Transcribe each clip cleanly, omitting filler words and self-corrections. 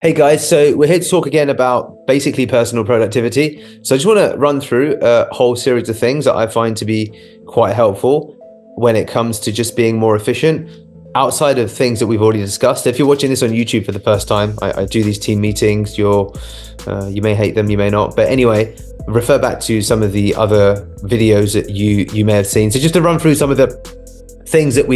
Hey guys, so we're here to talk again about basically personal productivity. So I just want to run through a whole series of things that I find to be quite helpful when it comes to just being more efficient outside of things that we've already discussed. If you're watching this on YouTube for the first time, I do these team meetings. You may hate them, you may not. But anyway, refer back to some of the other videos that you may have seen. So just to run through some of the things that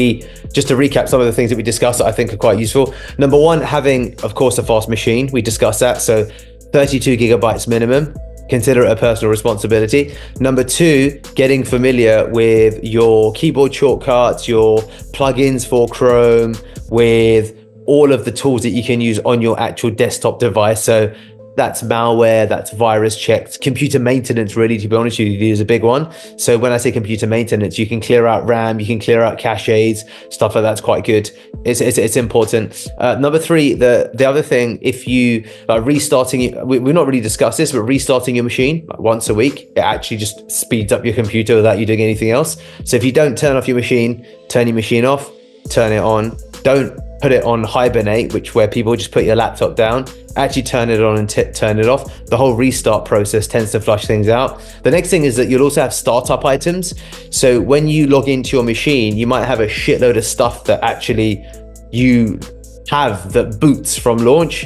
just to recap some of the things that we discussed that I think are quite useful. Number one, having, of course, a fast machine. We discussed that. So 32 gigabytes minimum. Consider it a personal responsibility. Number two, getting familiar with your keyboard shortcuts, your plugins for Chrome, with all of the tools that you can use on your actual desktop device. So that's malware, that's virus checked. Computer maintenance, really, to be honest with you, is a big one. So when I say computer maintenance, you can clear out RAM, you can clear out caches, stuff like that's quite good. It's important. Number three, the other thing, if you like restarting, we've not really discussed this, but restarting your machine like once a week, it actually just speeds up your computer without you doing anything else. So if you don't turn off your machine, turn your machine off, turn it on. Don't put it on hibernate, where people just put your laptop down. Actually turn it on and turn it off. The whole restart process tends to flush things out. The next thing is that you'll also have startup items. So when you log into your machine, you might have a shitload of stuff that actually you have that boots from launch.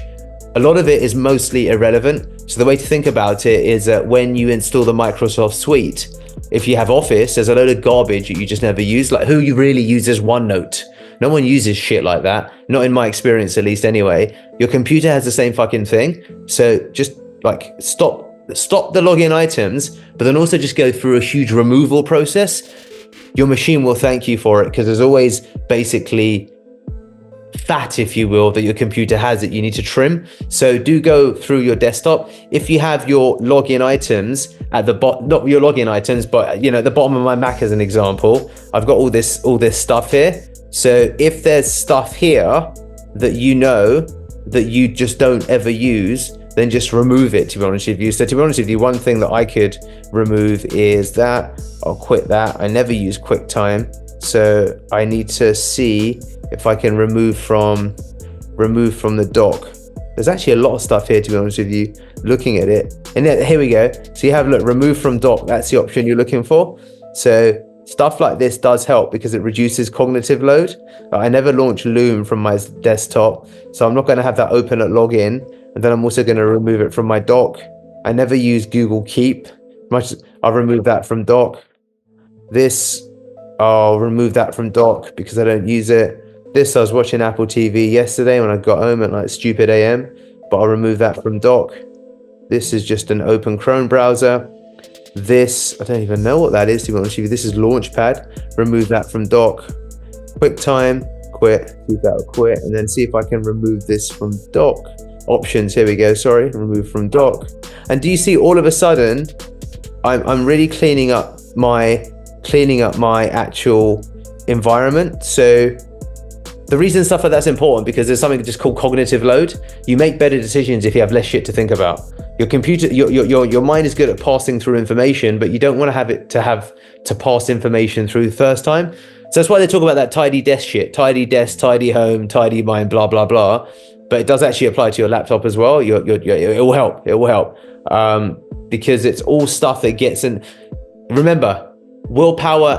A lot of it is mostly irrelevant. So the way to think about it is that when you install the Microsoft Suite, if you have Office, there's a load of garbage that you just never use. Like who you really uses OneNote? No one uses shit like that. Not in my experience, at least anyway. Your computer has the same fucking thing. So just like stop the login items, but then also just go through a huge removal process. Your machine will thank you for it because there's always basically fat, if you will, that your computer has that you need to trim. So do go through your desktop. If you have your login items at the bottom, not your login items, but the bottom of my Mac as an example, I've got all this stuff here. So if there's stuff here that that you just don't ever use, then just remove it, to be honest with you. So to be honest with you, one thing that I could remove is that. I'll quit that. I never use QuickTime. So I need to see if I can remove from the dock. There's actually a lot of stuff here, to be honest with you, looking at it. And here we go. So you have, look, remove from dock. That's the option you're looking for. So stuff like this does help because it reduces cognitive load. I never launch Loom from my desktop, so I'm not going to have that open at login. And then I'm also going to remove it from my dock. I never use Google Keep. I'll remove that from dock. I'll remove that from dock because I don't use it. I was watching Apple TV yesterday when I got home at like stupid AM, but I'll remove that from dock. This is just an open Chrome browser. I don't even know what that is, to be honest with you. This is Launchpad. Remove that from dock. QuickTime, quit. See if that'll quit, and then see if I can remove this from dock. Options, here we go. Sorry, remove from dock. And do you see all of a sudden, I'm really cleaning up my actual environment. So the reason stuff like that's important because there's something just called cognitive load. You make better decisions if you have less shit to think about. Your computer, your mind is good at passing through information, but you don't want to have to pass information through the first time. So that's why they talk about that tidy desk shit, tidy desk, tidy home, tidy mind, blah, blah, blah. But it does actually apply to your laptop as well. It will help. It will help because it's all stuff that gets in. Remember, willpower,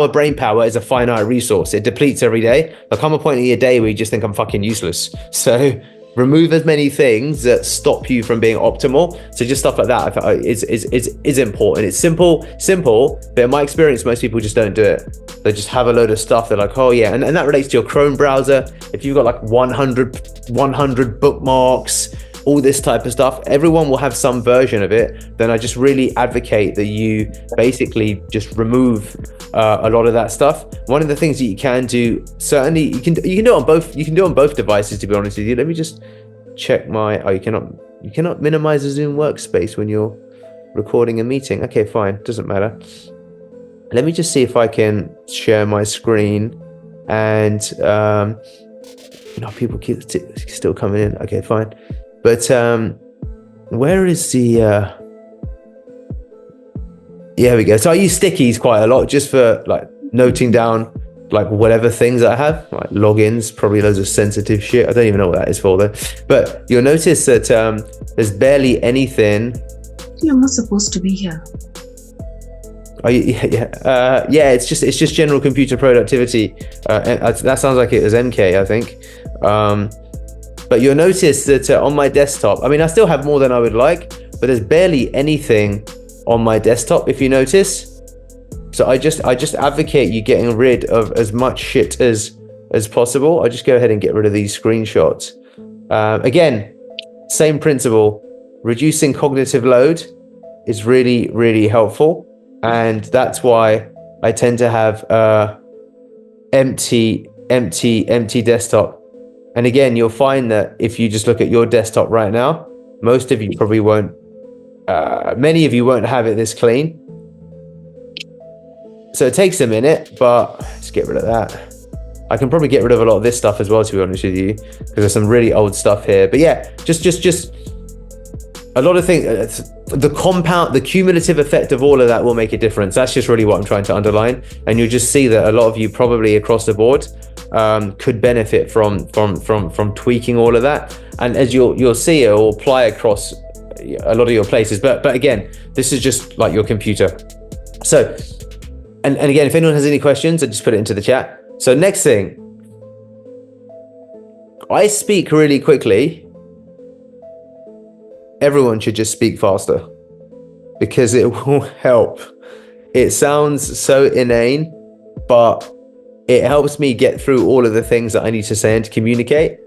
brain power is a finite resource. It depletes every day. There'll come a point in your day where you just think I'm fucking useless. So remove as many things that stop you from being optimal. So just stuff like that I think is important. It's simple, but in my experience, most people just don't do it. They just have a load of stuff. They're like, oh yeah. And that relates to your Chrome browser. If you've got like 100 bookmarks, all this type of stuff, everyone will have some version of it. Then I just really advocate that you basically just remove a lot of that stuff. One of the things that you can do, certainly you can do it on both devices, to be honest with you. Let me just check you cannot minimize the Zoom workspace when you're recording a meeting. Okay, fine, doesn't matter. Let me just see if I can share my screen and people keep still coming in. Okay, fine. But where is the here we go. So I use stickies quite a lot just for like noting down like whatever things I have, like logins, probably loads of sensitive shit. I don't even know what that is for though. But you'll notice that there's barely anything. You're not supposed to be here. Oh yeah, it's just general computer productivity. That sounds like it was MK, I think. But you'll notice that on my desktop, I mean, I still have more than I would like, but there's barely anything on my desktop, if you notice. So I just advocate you getting rid of as much shit as possible. I just go ahead and get rid of these screenshots. Again, same principle. Reducing cognitive load is really, really helpful. And that's why I tend to have empty desktop. And again, you'll find that if you just look at your desktop right now, most of you probably won't, many of you won't have it this clean. So it takes a minute, but let's get rid of that. I can probably get rid of a lot of this stuff as well, to be honest with you, because there's some really old stuff here. But yeah, just a lot of things, the cumulative effect of all of that will make a difference. That's just really what I'm trying to underline. And you'll just see that a lot of you probably across the board could benefit from tweaking all of that. And as you'll see, it will apply across a lot of your places. But again, this is just like your computer. So, and again, if anyone has any questions, just put it into the chat. So next thing, I speak really quickly. Everyone should just speak faster because it will help. It sounds so inane, but it helps me get through all of the things that I need to say and to communicate.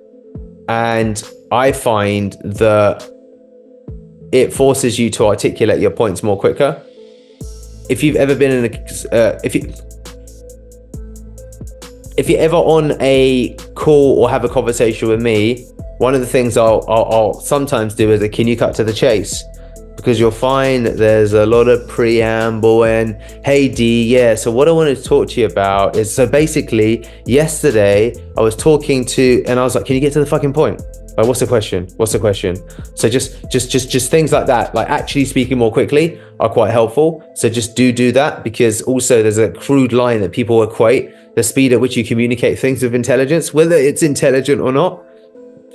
And I find that it forces you to articulate your points more quicker. If you've ever been in if you're ever on a call or have a conversation with me, one of the things I'll sometimes do is can you cut to the chase? Because you'll find that there's a lot of preamble and, hey D, yeah, so what I wanted to talk to you about is, so basically yesterday I was talking to, and I was like, can you get to the fucking point? Like, what's the question? So just things like that, like actually speaking more quickly are quite helpful. So just do that, because also there's a crude line that people equate the speed at which you communicate things with intelligence, whether it's intelligent or not.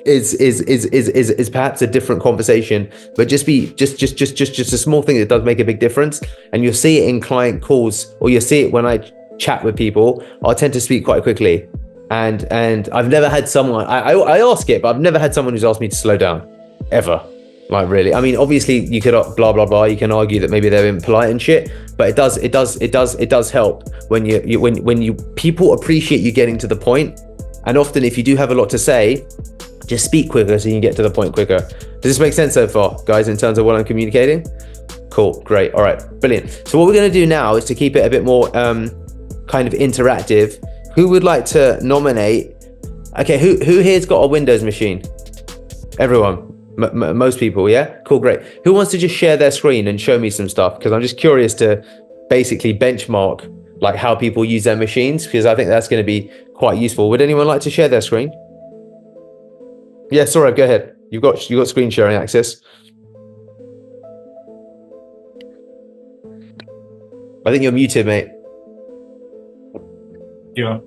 Is perhaps a different conversation, but just a small thing that does make a big difference. And you'll see it in client calls, or you'll see it when I chat with people. I tend to speak quite quickly, and I've never had someone, I ask it, but I've never had someone who's asked me to slow down ever. Like, really. I mean, obviously you could blah blah blah, you can argue that maybe they're impolite and shit, but it does help when you people appreciate you getting to the point. And often if you do have a lot to say, just speak quicker so you can get to the point quicker. Does this make sense so far, guys, in terms of what I'm communicating? Cool, great, all right, brilliant. So what we're gonna do now is to keep it a bit more kind of interactive. Who would like to nominate? Okay, who here's got a Windows machine? Everyone, most people, yeah? Cool, great. Who wants to just share their screen and show me some stuff? Because I'm just curious to basically benchmark like how people use their machines, because I think that's gonna be quite useful. Would anyone like to share their screen? Yeah, Saurabh, go ahead. You've got screen sharing access. I think you're muted, mate. Yeah.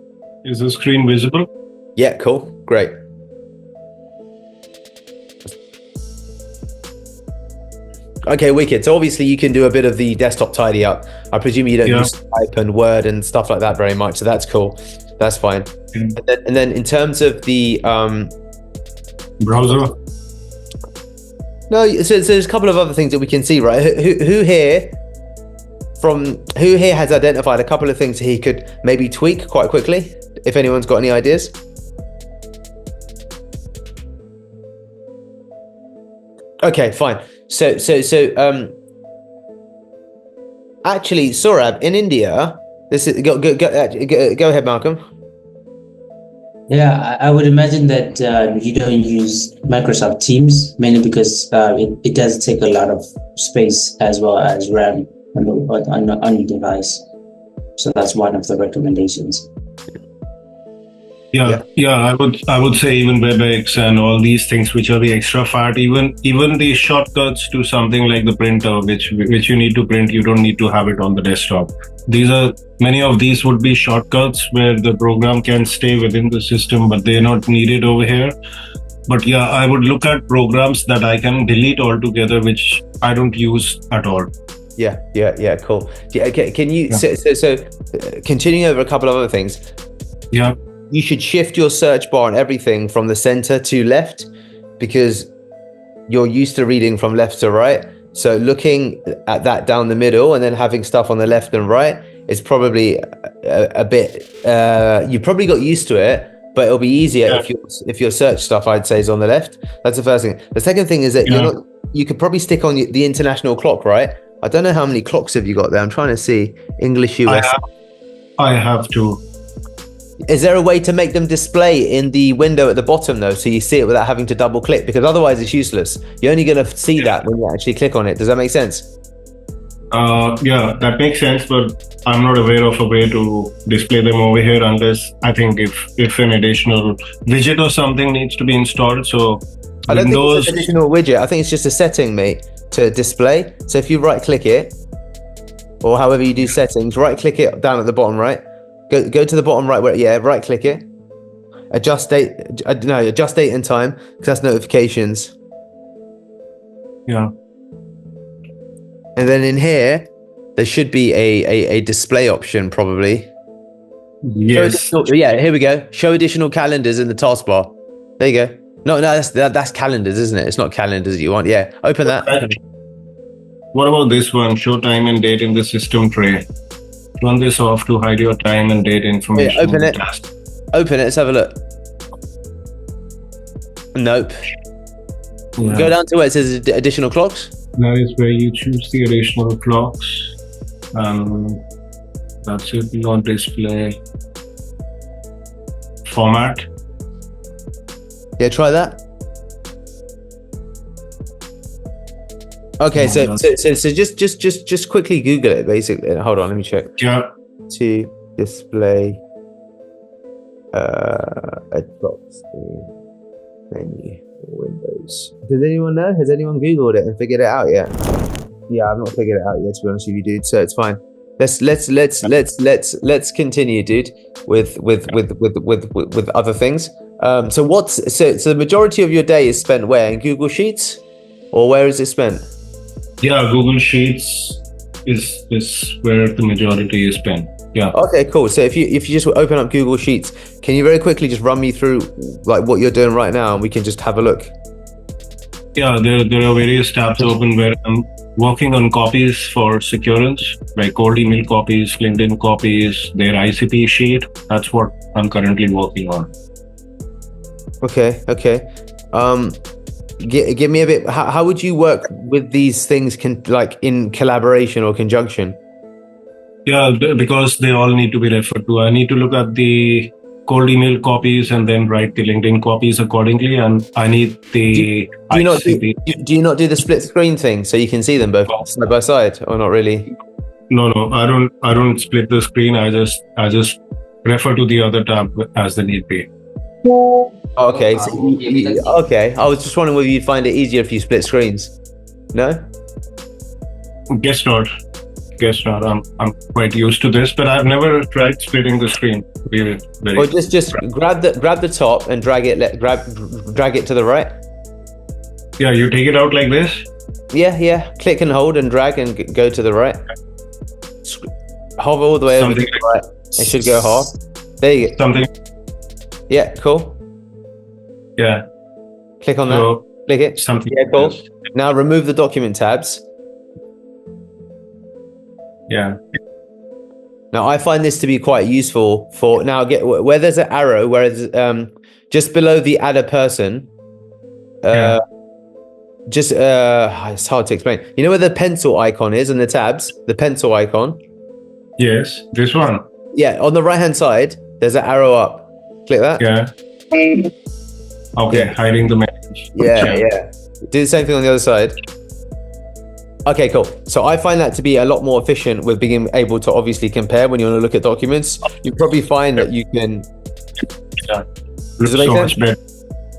Is the screen visible? Yeah, cool. Great. Okay, wicked. So obviously you can do a bit of the desktop tidy up. I presume you don't use Type and Word and stuff like that very much, so that's cool. That's fine. And then in terms of the browser? No, so there's a couple of other things that we can see, right? Who here has identified a couple of things he could maybe tweak quite quickly, if anyone's got any ideas? Okay, fine. So actually, Saurabh, in India, this is go ahead, Malcolm. Yeah, I would imagine that you don't use Microsoft Teams, mainly because it does take a lot of space as well as RAM on your device. So that's one of the recommendations. Yeah. I would say even WebEx and all these things, which are the extra fat, even the shortcuts to something like the printer, which you need to print, you don't need to have it on the desktop. Many of these would be shortcuts where the program can stay within the system, but they're not needed over here. But yeah, I would look at programs that I can delete altogether, which I don't use at all. Yeah, cool. Yeah, okay, can you continuing over a couple of other things? Yeah. You should shift your search bar and everything from the center to left, because you're used to reading from left to right. So looking at that down the middle and then having stuff on the left and right is probably a bit, you probably got used to it, but it'll be easier if your search stuff, I'd say, is on the left. That's the first thing. The second thing is that you could probably stick on the international clock, right? I don't know how many clocks have you got there. I'm trying to see English US. I have to. Is there a way to make them display in the window at the bottom though, so you see it without having to double click? Because otherwise it's useless. You're only going to see that when you actually click on it. Does that make sense? Yeah, that makes sense, but I'm not aware of a way to display them over here unless I think if an additional widget or something needs to be installed. So I don't think it's an additional widget. I think it's just a setting, mate, to display. So if you right click it, or however you do settings, right click it down at the bottom right. Go to the bottom right where, right click it. Adjust date and time, because that's notifications. Yeah. And then in here, there should be a display option probably. Yes. Here we go. Show additional calendars in the taskbar. There you go. No, that's calendars, isn't it? It's not calendars you want. Yeah, open that. What about this one? Show time and date in the system tray. Turn this off to hide your time and date information. Yeah, open it. Open it. Let's have a look. Nope. Yeah. Go down to where it says additional clocks. That is where you choose the additional clocks. That's it. Not display. Format. Yeah, try that. Okay, so just quickly Google it basically. Hold on, let me check. Yeah. To display a clock screen menu Windows. Does anyone know? Has anyone Googled it and figured it out yet? Yeah, I've not figured it out yet, to be honest with you, dude. So it's fine. Let's continue, dude, with other things. So the majority of your day is spent where? In Google Sheets, or where is it spent? Yeah, Google Sheets is where the majority is spent. Yeah. Okay, cool. So if you just open up Google Sheets, can you very quickly just run me through like what you're doing right now, and we can just have a look? Yeah, there are various tabs open where I'm working on copies for securance, like cold email copies, LinkedIn copies, their ICP sheet. That's what I'm currently working on. Okay. Give me a bit. How would you work with these things, like in collaboration or conjunction? Yeah, because they all need to be referred to. I need to look at the cold email copies and then write the LinkedIn copies accordingly. And I need the do you not do the split screen thing so you can see them both side by side, or not really? No, I don't split the screen. I just refer to the other tab as the need be. Okay, so okay. I was just wondering whether you'd find it easier if you split screens. No? Guess not. I'm quite used to this, but I've never tried splitting the screen. Or just grab the top and drag it to the right. Yeah, you take it out like this. Yeah. Click and hold and drag and go to the right. Hover all the way over to the right. It should go half. There you go. Something. Yeah, cool. Yeah. Click on that. Click it. Something. Yeah, cool. Now remove the document tabs. Yeah. Now I find this to be quite useful for where there's an arrow, whereas just below the add a person, it's hard to explain. You know where the pencil icon is and the tabs, the pencil icon? Yes, this one. Yeah, on the right hand side, there's an arrow up. Click that. Yeah. Okay, hiding the message. Yeah. Do the same thing on the other side. Okay, cool. So I find that to be a lot more efficient with being able to obviously compare when you want to look at documents. You probably find that you can Yeah. Does Looks it make so sense? much better.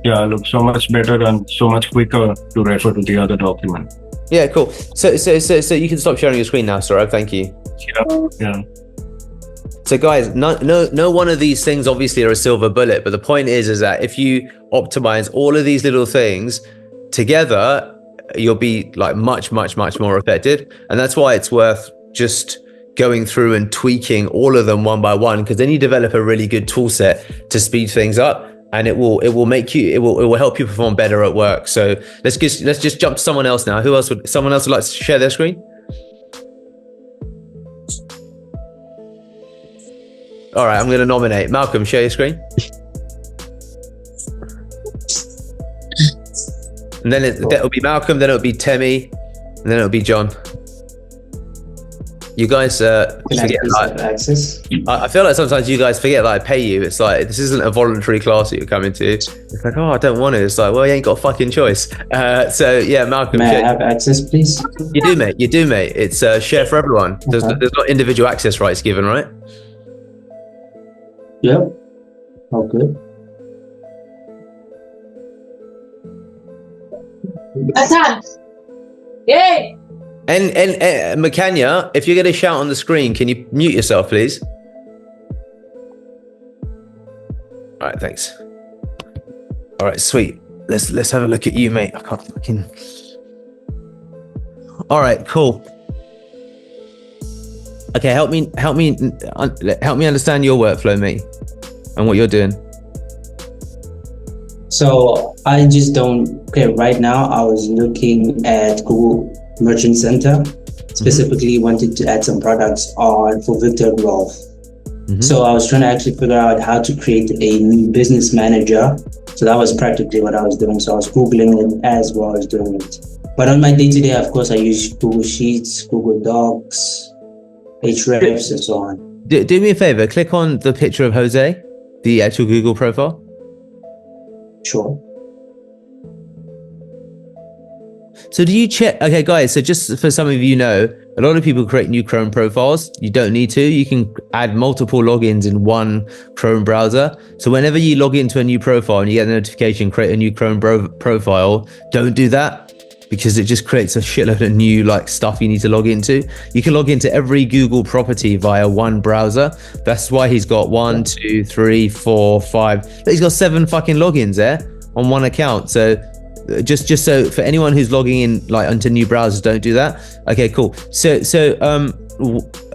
Yeah, looks so much better and so much quicker to refer to the other document. Yeah, cool. So you can stop sharing your screen now, Saurabh. Thank you. Yeah. So guys, no one of these things obviously are a silver bullet, but the point is that if you optimize all of these little things together, you'll be like much more effective. And that's why it's worth just going through and tweaking all of them one by one, because then you develop a really good tool set to speed things up, and it will help you perform better at work. So let's just jump to someone else now. Someone else would like to share their screen? All right, I'm going to nominate Malcolm. Share your screen. And then it'll be Malcolm, then it'll be Temi, and then it'll be John. You guys forget access. I feel like sometimes you guys forget that I pay you. It's like, this isn't a voluntary class that you're coming to. It's like, oh, I don't want to. It's like, well, you ain't got a fucking choice. So yeah, Malcolm. May I have access, please? You do, mate. It's share for everyone. There's not individual access rights given, right? Yep. Oh, good. Yay! And Makanya, if you're going to shout on the screen, can you mute yourself, please? All right, thanks. All right, sweet. Let's have a look at you, mate. I can't fucking. All right, cool. Okay, help me understand your workflow, mate, and what you're doing. So I just don't. Okay, right now I was looking at Google Merchant Center. Specifically, wanted to add some products for Victor Rolf. So I was trying to actually figure out how to create a new business manager. So that was practically what I was doing. So I was Googling it as well as doing it. But on my day-to-day, of course, I use Google Sheets, Google Docs, Ahrefs, and so on. Do me a favor, click on the picture of Jose, the actual Google profile. Sure. So do you check? Okay, guys, so just for some of you know, a lot of people create new Chrome profiles. You don't need to. You can add multiple logins in one Chrome browser. So whenever you log into a new profile and you get a notification, create a new Chrome profile, don't do that, because it just creates a shitload of new stuff you need to log into. You can log into every Google property via one browser. That's why he's got 1, 2, 3, 4, 5. He's got 7 fucking logins there on one account. So just so for anyone who's logging in onto new browsers, don't do that. Okay, cool. So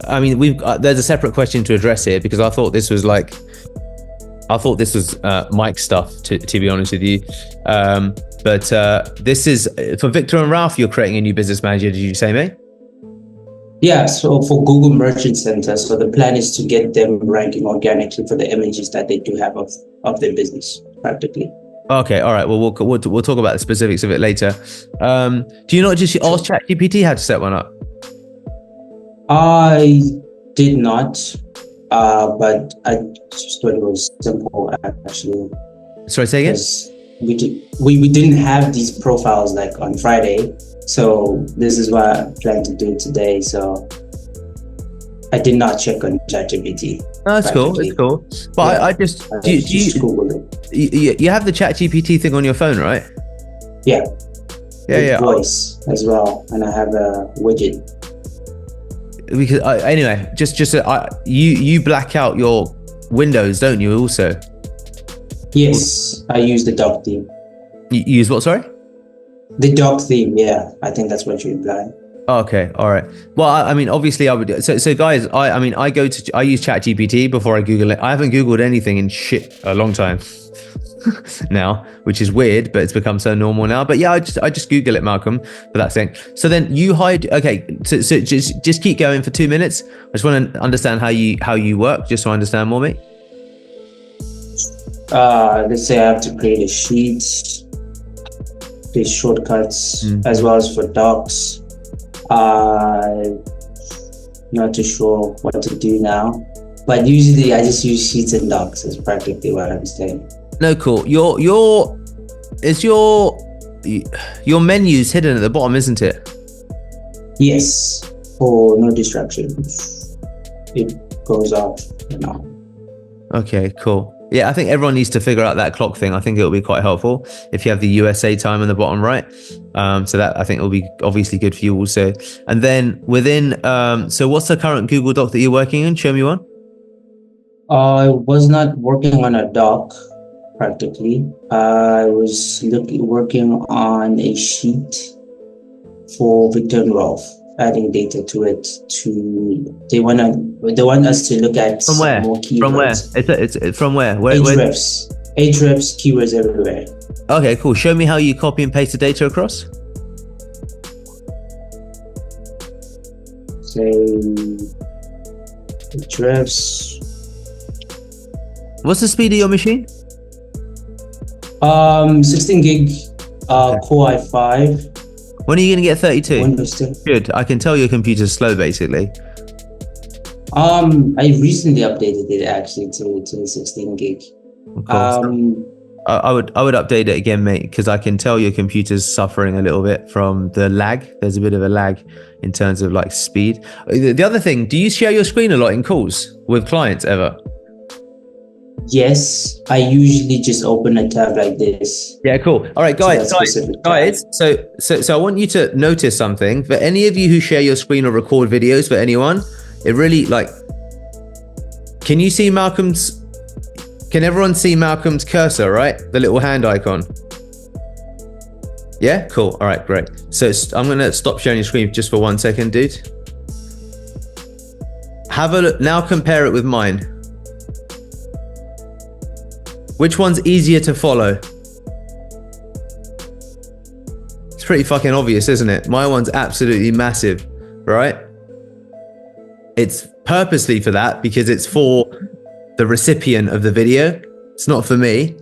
I mean, there's a separate question to address here, because I thought this was Mike stuff, to be honest with you. But this is for Victor and Ralph. You're creating a new business manager, did you say, mate? Yeah, so for Google Merchant Center, so the plan is to get them ranking organically for the images that they do have of their business, practically. Okay, all right. Well, we'll talk about the specifics of it later. Do you not just ask ChatGPT how to set one up? I did not, but I just thought it was simple, actually. Sorry, say again? We didn't have these profiles on Friday, so this is why I plan to do it today. So I did not check on ChatGPT. No, that's cool. It's cool. But yeah, I just Googled it. You have the ChatGPT thing on your phone, right? Yeah. Yeah. Voice as well, and I have a widget. Because anyway, you black out your windows, don't you? Also. Yes, I use the doc theme. You use what? Sorry. The doc theme. Yeah, I think that's what you imply. Okay, all right. Well, I mean, obviously, I would. So, guys, I use ChatGPT before I Google it. I haven't Googled anything in a long time now, which is weird, but it's become so normal now. But yeah, I just Google it, Malcolm, for that thing. So then you hide. Okay, so just keep going for 2 minutes. I just want to understand how you work, just so I understand more, mate. Let's say I have to create a sheet, create shortcuts, as well as for docs. Not too sure what to do now, but usually I just use sheets and docs. Is practically what I'm saying. No, cool. Your menu's hidden at the bottom, isn't it? Yes, for no distractions. It goes off and on. Okay, cool. Yeah, I think everyone needs to figure out that clock thing. I think it'll be quite helpful if you have the USA time on the bottom right. So that I think will be obviously good for you also. And then within, so what's the current Google Doc that you're working in? Show me one. I was not working on a doc practically. I was working on a sheet for Victor and Rolf, adding data to it. They want us to look at From where? more keywords. From where? It's from where? Ahrefs, keywords everywhere. Okay, cool. Show me how you copy and paste the data across. Say Ahrefs. What's the speed of your machine? 16 gig, Core i5. When are you going to get 32? Windows 10. Good. I can tell your computer's slow, basically. I recently updated it actually to 16 gig. Of course. I would update it again, mate, because I can tell your computer's suffering a little bit from the lag. There's a bit of a lag in terms of like speed. The other thing, do you share your screen a lot in calls with clients ever? Yes, I usually just open a tab like this. Yeah, cool. All right, guys. So I want you to notice something. For any of you who share your screen or record videos, for anyone, it really like. Can you see Malcolm's? Can everyone see Malcolm's cursor? Right, the little hand icon. Yeah, cool. All right, great. So I'm gonna stop sharing your screen just for 1 second, dude. Have a look now. Compare it with mine. Which one's easier to follow? It's pretty fucking obvious, isn't it? My one's absolutely massive, right? It's purposely for that because it's for the recipient of the video. It's not for me,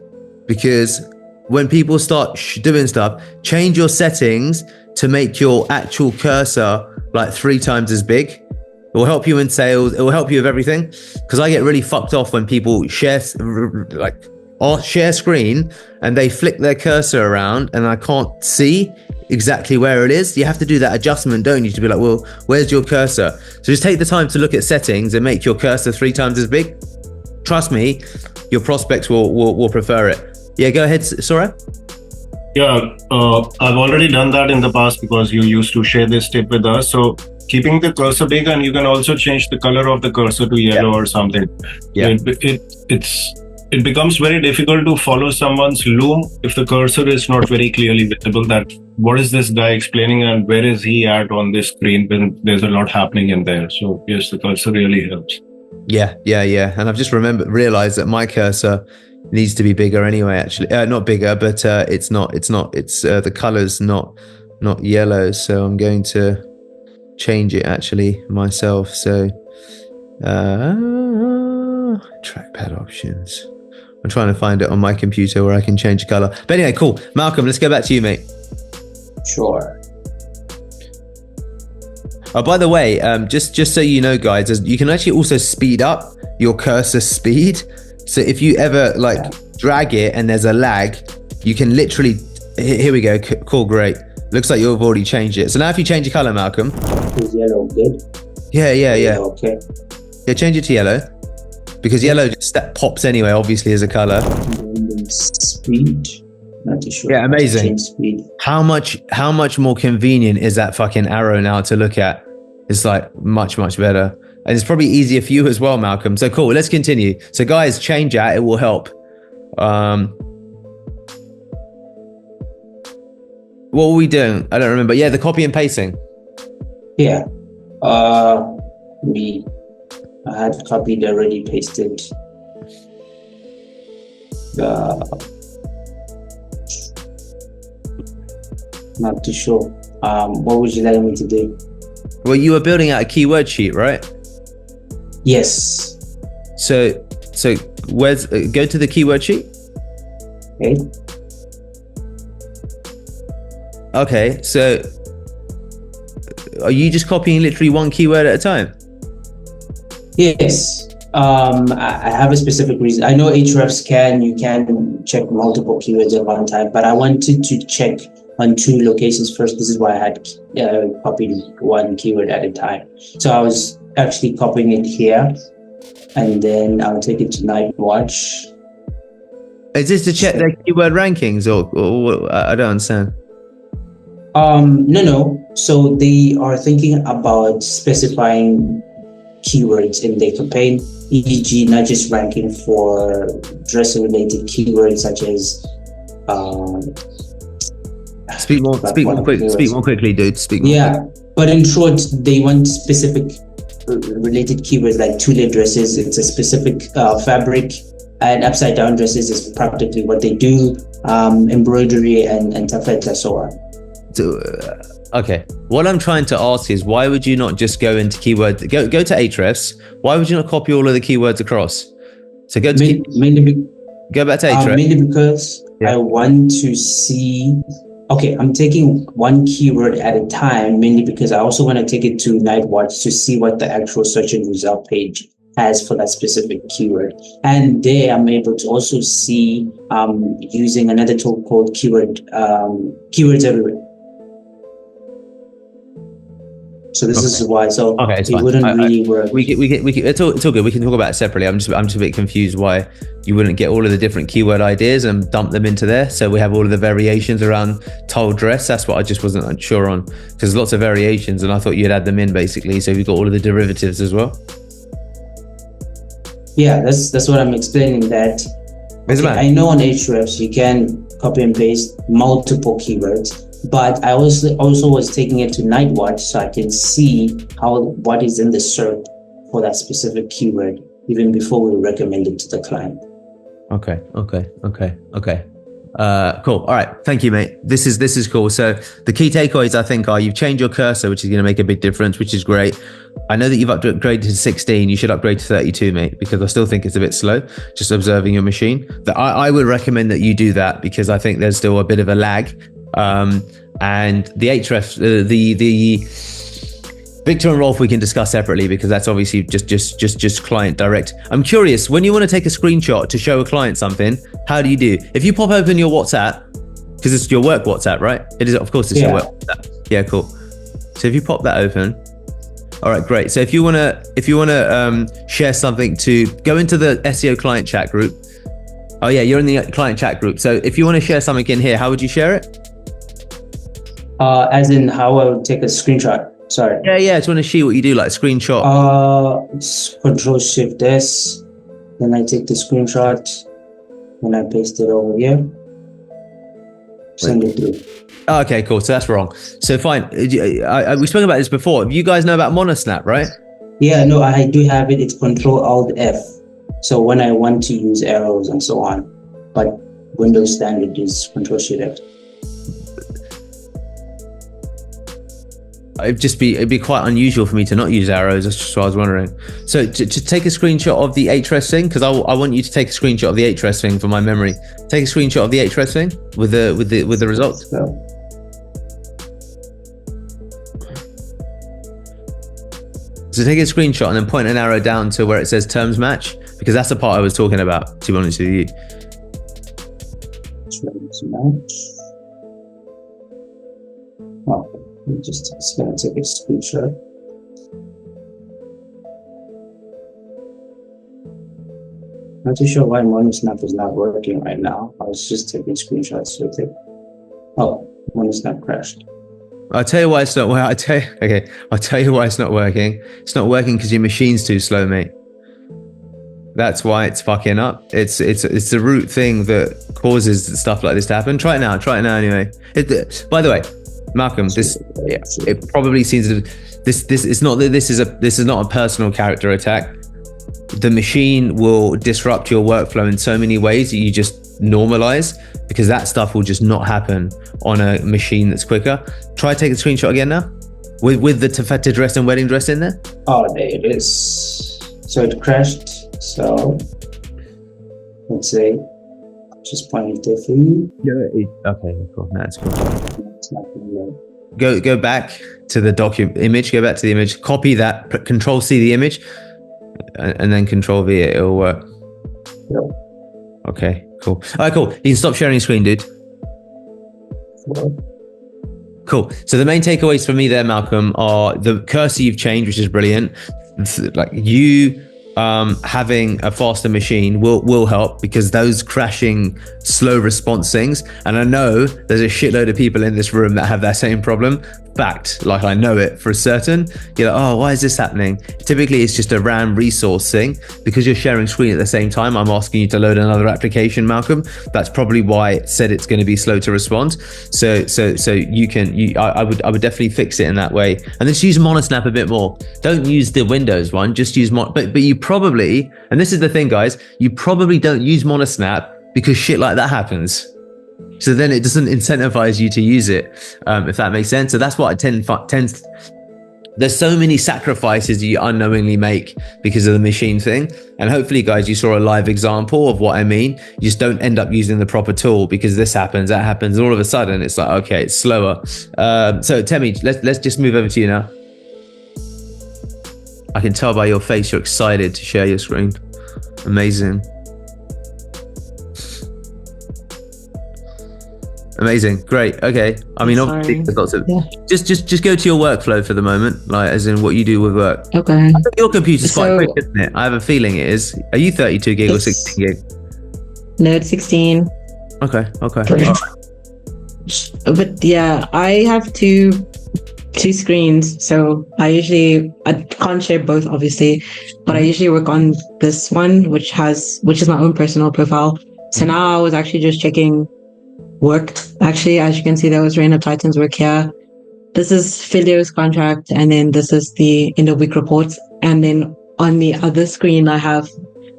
because when people start doing stuff, change your settings to make your actual cursor like 3 times as big. It will help you in sales. It will help you with everything. Because I get really fucked off when people share screen and they flick their cursor around and I can't see exactly where it is. You have to do that adjustment, don't you, to be like, well, where's your cursor? So just take the time to look at settings and make your cursor 3 times as big. Trust me, your prospects will prefer it. Yeah, go ahead, Sora. Yeah, I've already done that in the past because you used to share this tip with us. So keeping the cursor big, and you can also change the color of the cursor to yellow or something. Yeah. It becomes very difficult to follow someone's loom if the cursor is not very clearly visible. That what is this guy explaining and where is he at on this screen when there's a lot happening in there. So yes, the cursor really helps. Yeah. And I've just realized that my cursor needs to be bigger anyway. Actually, not bigger, but it's not. It's the color's not yellow. So I'm going to change it actually myself. So trackpad options. I'm trying to find it on my computer where I can change the color. But anyway, cool. Malcolm, let's go back to you, mate. Sure. Oh, by the way, just so you know, guys, you can actually also speed up your cursor speed. So if you ever drag it and there's a lag, you can literally, here we go. Cool, great. Looks like you've already changed it. So now if you change the color, Malcolm. Is yellow good? Yeah. Okay. Yeah, change it to yellow. Because yellow just pops anyway, obviously, as a color. Speed. Not too sure. Yeah, amazing. Speed. How much more convenient is that fucking arrow now to look at? It's like much better. And it's probably easier for you as well, Malcolm. So cool, let's continue. So guys, change that, it will help. What were we doing? I don't remember. Yeah, the copy and pasting. Yeah. I had copied already, pasted. Not too sure. What would you like me to do? Well, you were building out a keyword sheet, right? Yes. So where's go to the keyword sheet? Okay, so are you just copying literally one keyword at a time? Yes. I have a specific reason. I know Ahrefs you can check multiple keywords at one time, but I wanted to check on 2 locations first. This is why I had copied one keyword at a time. So I was actually copying it here, and then I'll take it to night watch, Is this to check their keyword rankings or I don't understand? No. So they are thinking about specifying keywords in their campaign, e.g., not just ranking for dress-related keywords such as. Speak more quickly, dude. Speak more. Yeah, but in short, they want specific related keywords like two-layer dresses. It's a specific fabric, and upside-down dresses is practically what they do. Embroidery and taffeta, so on. So, okay. What I'm trying to ask is, why would you not just go into keyword? Go to Ahrefs. Why would you not copy all of the keywords across? So go to go back to Ahrefs. Mainly because I want to see. Okay, I'm taking one keyword at a time, mainly because I also want to take it to Nightwatch to see what the actual search and result page has for that specific keyword. And there I'm able to also see using another tool called Keywords Everywhere. So this is why. So okay, it's it fine. wouldn't really work. We can, it's all good. We can talk about it separately. I'm just a bit confused why you wouldn't get all of the different keyword ideas and dump them into there. So we have all of the variations around tile dress. That's what I just wasn't sure on, because there's lots of variations, and I thought you'd add them in basically. So we've got all of the derivatives as well. Yeah, that's what I'm explaining. That I know on Ahrefs you can copy and paste multiple keywords. But I also was taking it to Nightwatch so I can see what is in the SERP for that specific keyword even before we recommend it to the client. Okay. Cool. All right. Thank you, mate. This is cool. So the key takeaways I think are you've changed your cursor, which is going to make a big difference, which is great. I know that you've upgraded to 16. You should upgrade to 32, mate, because I still think it's a bit slow, just observing your machine. I would recommend that you do that because I think there's still a bit of a lag. And the Ahrefs, the Victor and Rolf, we can discuss separately because that's obviously just client direct. I'm curious, when you want to take a screenshot to show a client something, how do you do? If you pop open your WhatsApp, because it's your work WhatsApp, right? It is, of course, it's your work WhatsApp. Yeah, cool. So if you pop that open, all right, great. So if you wanna share something, to go into the SEO client chat group. Oh yeah, you're in the client chat group. So if you want to share something in here, how would you share it? As in how I would take a screenshot. Sorry. Yeah. I just want to see what you do, like screenshot. It's Control-Shift-S. Then I take the screenshot. Then I paste it over here. Send it through. Oh, okay, cool. So that's wrong. So fine. We spoke about this before. You guys know about Monosnap, right? Yeah, no, I do have it. It's Control-Alt-F. So when I want to use arrows and so on, but Windows standard is Control-Shift-F. It'd be quite unusual for me to not use arrows. That's just what I was wondering. So to take a screenshot of the Ahrefs thing, because I want you to take a screenshot of the Ahrefs thing for my memory. Take a screenshot of the Ahrefs thing with the results. So take a screenshot and then point an arrow down to where it says terms match, because that's the part I was talking about, to be honest with you. Terms match. Okay. It's going to take a screenshot. Not too sure why Monosnap is not working right now. I was just taking screenshots with it. Oh, Monosnap crashed. I'll tell you why it's not working. I'll tell you why it's not working. It's not working because your machine's too slow, mate. That's why it's fucking up. It's the root thing that causes stuff like this to happen. Try it now anyway. By the way, Malcolm, it probably seems this is not a personal character attack. The machine will disrupt your workflow in so many ways that you just normalize, because that stuff will just not happen on a machine that's quicker. Try take a screenshot again now with the taffeta dress and wedding dress in there. Oh, there it is. So it crashed. So let's say just point it differently. Okay, cool. That's cool. Go back to the image. Go back to the image. Copy that. Control C the image, and then Control V it. It'll work. Yep. Okay, cool. All right, cool. You can stop sharing your screen, dude. Cool. So the main takeaways for me there, Malcolm, are the cursor you've changed, which is brilliant. Like you having a faster machine will help, because those crashing, slow response things, and I know there's a shitload of people in this room that have that same problem. Fact, like I know it for certain. You're like, oh, why is this happening? Typically it's just a RAM resource thing, because you're sharing screen at the same time. I'm asking you to load another application, Malcolm. That's probably why it said it's going to be slow to respond. So I would definitely fix it in that way, and just use Monosnap a bit more. Don't use the Windows one, just use but you probably, and this is the thing guys, you probably don't use Monosnap because shit like that happens. So then it doesn't incentivize you to use it, if that makes sense. So that's what I tend. There's so many sacrifices you unknowingly make because of the machine thing. And hopefully, guys, you saw a live example of what I mean. You just don't end up using the proper tool because this happens, that happens. All of a sudden, it's like, okay, it's slower. So Temi, let's just move over to you now. I can tell by your face you're excited to share your screen. Amazing. Amazing, great, okay. I mean, obviously, there's lots of, just go to your workflow for the moment, like as in what you do with work. Okay. I think your computer's quite quick, isn't it? I have a feeling it is. Are you 32 gig or 16 gig? No, it's 16. Okay. But yeah, I have two screens, so I can't share both, obviously, but I usually work on this one, which is my own personal profile. So now I was actually just checking work. Actually, as you can see, there was Reign of Titans work here. This is Filio's contract, and then this is the end of week reports. And then on the other screen, I have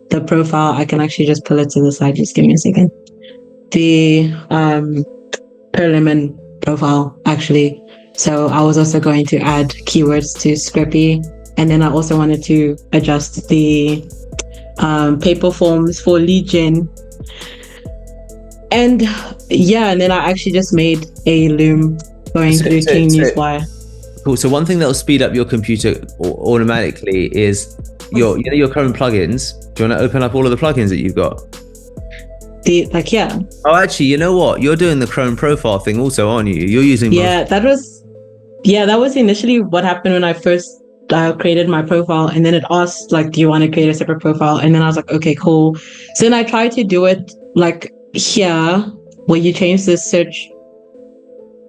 the profile. I can actually just pull it to the side. Just give me a second. The per lemon profile, actually. So I was also going to add keywords to Scrappy, and then I also wanted to adjust the paper forms for lead gen. And yeah, and then I actually just made a loom going through King Newswire. Cool. So one thing that will speed up your computer automatically is your Chrome plugins. Do you want to open up all of the plugins that you've got? Yeah. Oh, actually, you know what? You're doing the Chrome profile thing also, aren't you? You're using. That was initially what happened when I first created my profile, and then it asked like, do you want to create a separate profile? And then I was like, okay, cool. So then I tried to do it like here, where you change the search,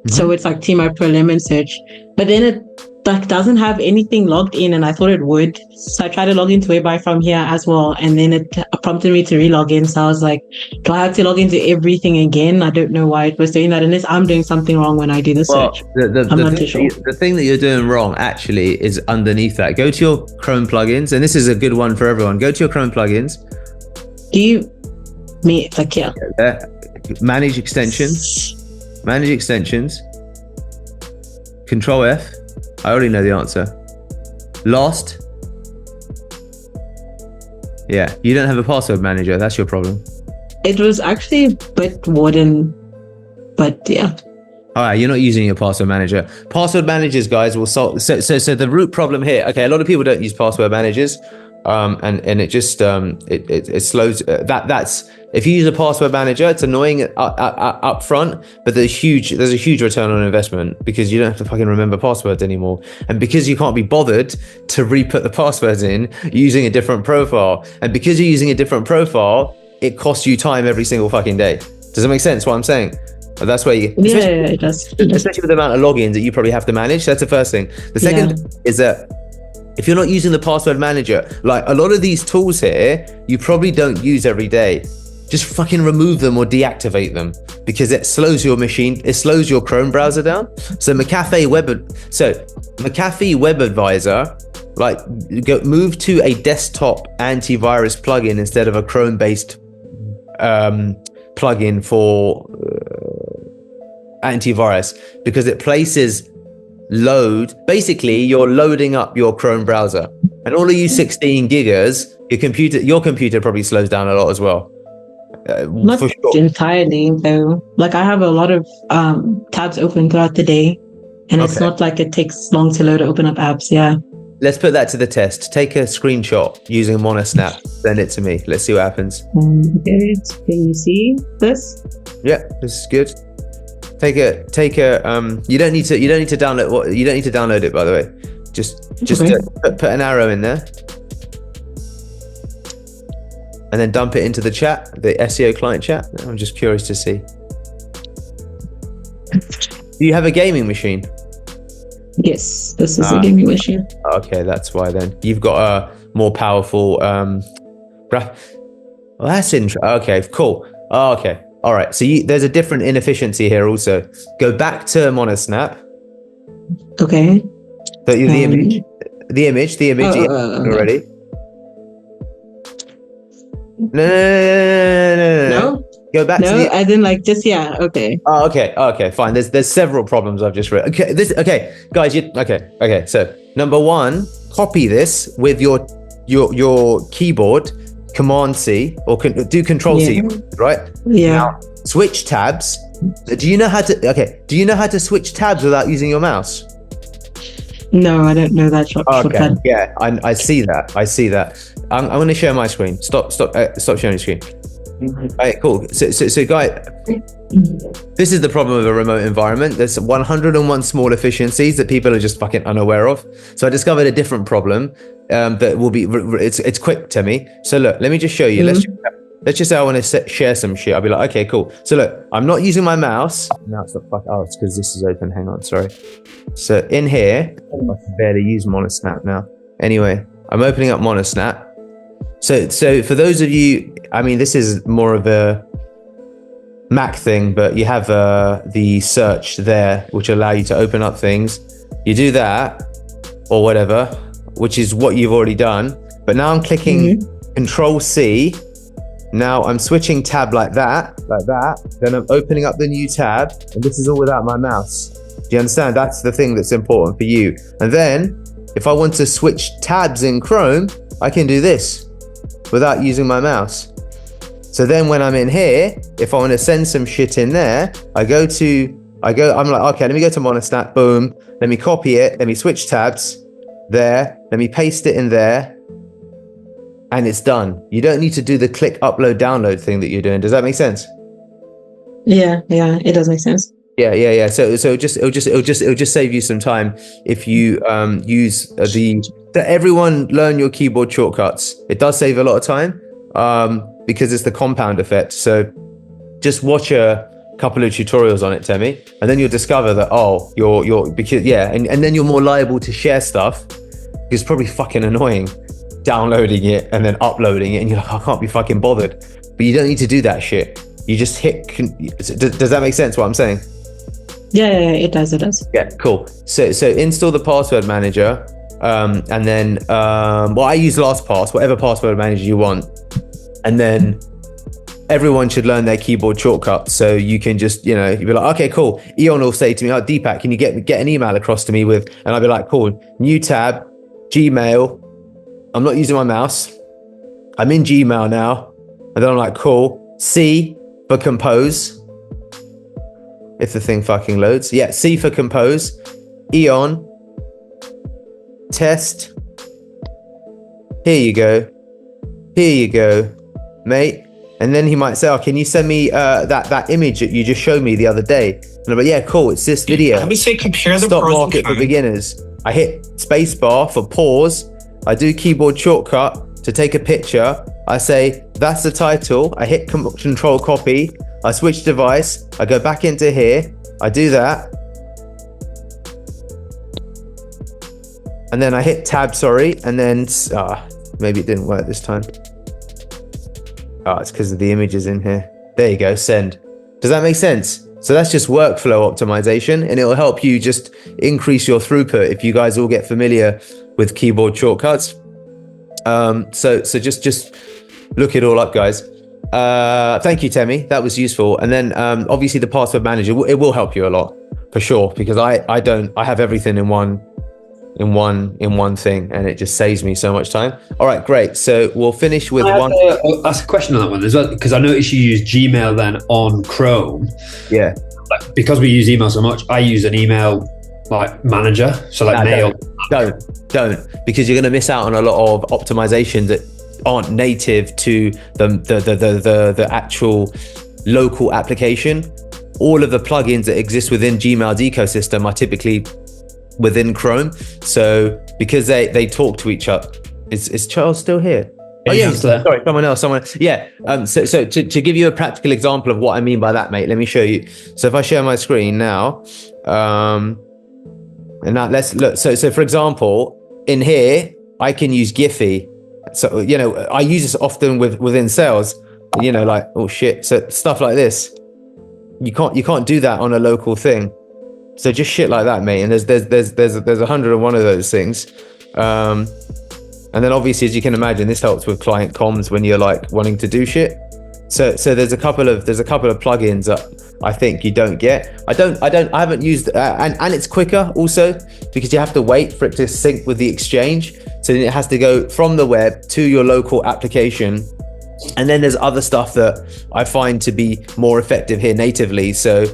so it's like Team Pro Lemon search, but then it like doesn't have anything logged in, and I thought it would. So I tried to log into Whereby from here as well, and then it prompted me to re-log in. So I was like, do I have to log into everything again? I don't know why it was doing that, unless I'm doing something wrong when I do the search. I'm not too sure. The thing that you're doing wrong actually is underneath that. Go to your Chrome plugins, and this is a good one for everyone. Go to your Chrome plugins. Manage extensions. Control F. I already know the answer. Lost. Yeah, you don't have a password manager. That's your problem. It was actually Bitwarden, but yeah. All right, you're not using your password manager. Password managers, guys, will solve. So the root problem here. Okay, a lot of people don't use password managers, and it just it slows. That's if you use a password manager, it's annoying up front, but there's a huge return on investment, because you don't have to fucking remember passwords anymore, and because you can't be bothered to re-put the passwords in using a different profile, and because you're using a different profile, it costs you time every single fucking day. Does it make sense what I'm saying? That's where you, it does. Especially with the amount of logins that you probably have to manage. That's the first thing. The second is that if you're not using the password manager, like a lot of these tools here, you probably don't use every day. Just fucking remove them or deactivate them, because it slows your machine. It slows your Chrome browser down. So McAfee Web Advisor, move to a desktop antivirus plugin instead of a Chrome-based plugin for antivirus, because it places load. Basically, you're loading up your Chrome browser, and all of you 16 gigas, your computer probably slows down a lot as well. Not for sure. Entirely though. Like I have a lot of tabs open throughout the day, and it's not like it takes long to load or open up apps. Yeah. Let's put that to the test. Take a screenshot using Monosnap. Send it to me. Let's see what happens. Can you see this? Yeah, this is good. Take a. You don't need to download. You don't need to download it, by the way. Just put an arrow in there. and then dump it into the chat, the SEO client chat? I'm just curious to see. Do you have a gaming machine? Yes, this is a gaming machine. Okay, that's why then. You've got a more powerful well, that's interesting. Okay, cool. Okay, all right. So there's a different inefficiency here also. Go back to Monosnap. Okay. So the image already. No. Go back to the... I didn't like just, yeah, okay. Oh, okay, fine. There's several problems I've just read. Okay, guys, okay. So number one, copy this with your keyboard, Command C, or do Control C, right? Yeah. Now, switch tabs. Do you know how to switch tabs without using your mouse? No, I don't know that shortcut. Okay, yeah, I see that. I'm going to share my screen. Stop sharing your screen. All right, cool. So guys, this is the problem with a remote environment. There's 101 small efficiencies that people are just fucking unaware of. So I discovered a different problem that will be, it's quick to me. So look, let me just show you. Let's just say I want to share some shit. I'll be like, okay, cool. So look, I'm not using my mouse. No, it's not it's because this is open. Hang on, sorry. So in here, I can barely use Monosnap now. Anyway, I'm opening up Monosnap. So for those of you, I mean, this is more of a Mac thing, but you have the search there, which allow you to open up things. You do that or whatever, which is what you've already done. But now I'm clicking Control C. Now I'm switching tab like that. Then I'm opening up the new tab, and this is all without my mouse. Do you understand? That's the thing that's important for you. And then if I want to switch tabs in Chrome, I can do this without using my mouse. So then when I'm in here, if I want to send some shit in there, I'm like, okay, let me go to Monosnap, boom. Let me copy it. Let me switch tabs there. Let me paste it in there. And it's done. You don't need to do the click, upload, download thing that you're doing. Does that make sense? Yeah, it does make sense. Yeah. So it'll just save you some time if you use everyone learn your keyboard shortcuts. It does save a lot of time because it's the compound effect. So just watch a couple of tutorials on it, Temi, and then you'll discover that and then you're more liable to share stuff. It's probably fucking annoying downloading it and then uploading it, and you're like, I can't be fucking bothered. But you don't need to do that shit. You just hit. Does that make sense? What I'm saying? Yeah, it does. Yeah, cool. So install the password manager, and then I use LastPass, whatever password manager you want, and then everyone should learn their keyboard shortcuts. So you can just, you'd be like, okay, cool. Eon will say to me, Deepak, can you get an email across to me with? And I'll be like, cool. New tab, Gmail. I'm not using my mouse. I'm in Gmail now. And then I'm like, cool. C for compose. If the thing fucking loads. Yeah, C for compose. Eon. Test. Here you go, mate. And then he might say, can you send me that image that you just showed me the other day? And I'm like, yeah, cool. It's this video. Let me say compare the Stop market for beginners. I hit spacebar for pause. I do keyboard shortcut to take a picture. I say, that's the title. I hit control copy. I switch device. I go back into here. I do that. And then I hit tab, and then, maybe it didn't work this time. It's because of the images in here. There you go, send. Does that make sense? So that's just workflow optimization, and it'll help you just increase your throughput if you guys all get familiar with keyboard shortcuts. So just look it all up, guys. Thank you, Temi. That was useful. And then obviously the password manager, it will help you a lot for sure, because I have everything in one thing, and it just saves me so much time. All right, great. So we'll finish with one. Ask a question on that one as well, because I noticed you use Gmail then on Chrome. Yeah. Like, because we use email so much, I use an email manager. So mail. Don't, because you're going to miss out on a lot of optimizations that aren't native to the actual local application. All of the plugins that exist within Gmail's ecosystem are typically within Chrome. So because they talk to each other. Is Charles still here? Oh yeah, Answer that. sorry, someone. Yeah. So to give you a practical example of what I mean by that, mate, let me show you. So if I share my screen now, and now let's look. So for example, in here, I can use Giphy. So I use this often within sales. Like, oh shit. So stuff like this, you can't do that on a local thing. So just shit like that, mate. And there's 101 of those things. And then obviously, as you can imagine, this helps with client comms when you're like wanting to do shit. So there's a couple of plugins that I think you don't get. I haven't used, and it's quicker also because you have to wait for it to sync with the exchange. So then it has to go from the web to your local application. And then there's other stuff that I find to be more effective here natively. So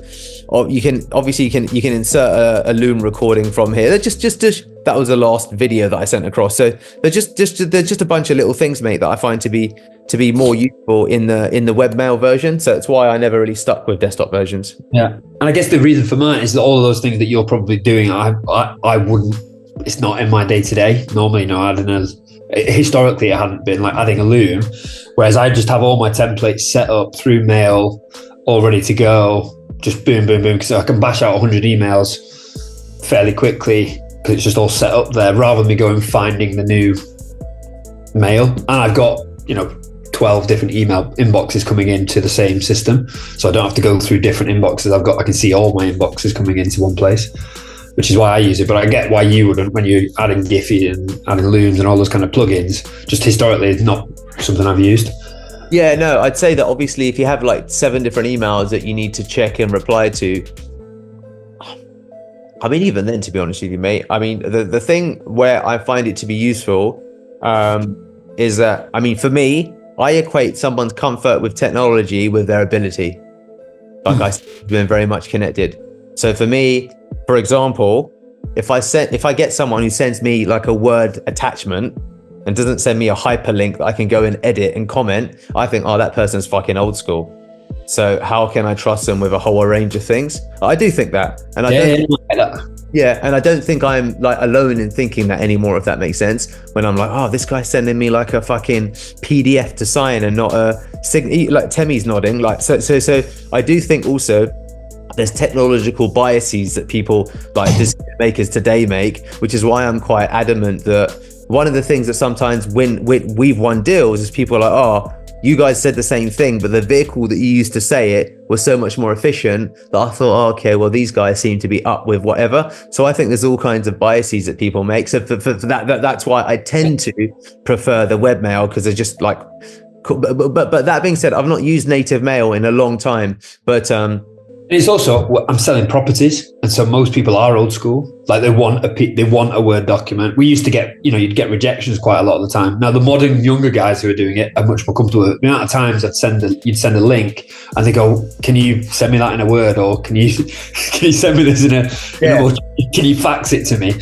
you can insert a Loom recording from here. That was the last video that I sent across. So there's just a bunch of little things, mate, that I find to be more useful in the webmail version. So that's why I never really stuck with desktop versions. Yeah, and I guess the reason for mine is that all of those things that you're probably doing, I wouldn't. It's not in my day to day. Normally, I don't know. Historically, it hadn't been like adding a Loom, whereas I just have all my templates set up through mail, all ready to go. Just boom, boom, boom, because I can bash out 100 emails fairly quickly because it's just all set up there, rather than me going finding the new mail. And I've got 12 different email inboxes coming into the same system, so I don't have to go through different inboxes. I can see all my inboxes coming into one place, which is why I use it. But I get why you wouldn't when you're adding Giphy and adding Looms and all those kind of plugins. Just historically, it's not something I've used. Yeah, no, I'd say that obviously if you have like 7 different emails that you need to check and reply to, I mean, even then, to be honest with you, mate, I mean, the thing where I find it to be useful is that, I mean, for me, I equate someone's comfort with technology with their ability. Like I've been very much connected. So for me, for example, if I get someone who sends me like a Word attachment and doesn't send me a hyperlink that I can go and edit and comment, I think, oh, that person's fucking old school. So how can I trust them with a whole range of things? I do think that. And and I don't think I'm like alone in thinking that anymore, if that makes sense. When I'm like, oh, this guy's sending me like a fucking PDF to sign and not a like Temmie's nodding. Like, so I do think also there's technological biases that people like decision makers today make, which is why I'm quite adamant that one of the things that sometimes when we've won deals is people are like, oh, you guys said the same thing, but the vehicle that you used to say it was so much more efficient that I thought, oh, okay, well, these guys seem to be up with whatever. So I think there's all kinds of biases that people make. So for that's why I tend to prefer the webmail, because they're just like, cool. But that being said, I've not used native mail in a long time, but it's also, I'm selling properties, and so most people are old school. Like they want a Word document. We used to get, you'd get rejections quite a lot of the time. Now the modern younger guys who are doing it are much more comfortable. The amount of times you'd send a link and they go, "Can you send me that in a Word, or can you send me this in a can you fax it to me?"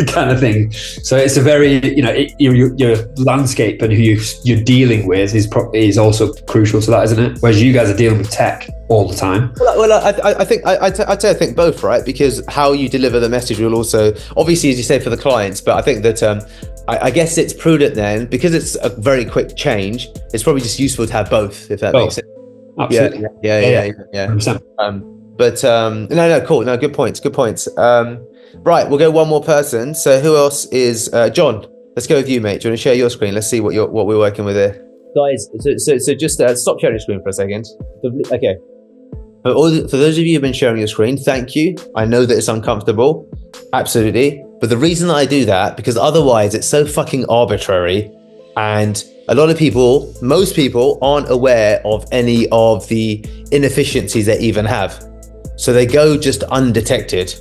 kind of thing. So it's a very, your landscape and who you're dealing with is also crucial to that, isn't it? Whereas you guys are dealing with tech all the time. Well, I think I think both, right? Because how you deliver the message will also, obviously, as you say, for the clients. But I think that I guess it's prudent then, because it's a very quick change. It's probably just useful to have both, if that makes sense. Absolutely. Yeah. No, cool. No, good points. Right, we'll go one more person. So who else is John? Let's go with you, mate. Do you want to share your screen? Let's see what we're working with here, guys. So just stop sharing your screen for a second. Okay. For those of you who've been sharing your screen, thank you. I know that it's uncomfortable, absolutely. But the reason that I do that, because otherwise it's so fucking arbitrary, and a lot of people, most people, aren't aware of any of the inefficiencies they even have. So they go just undetected.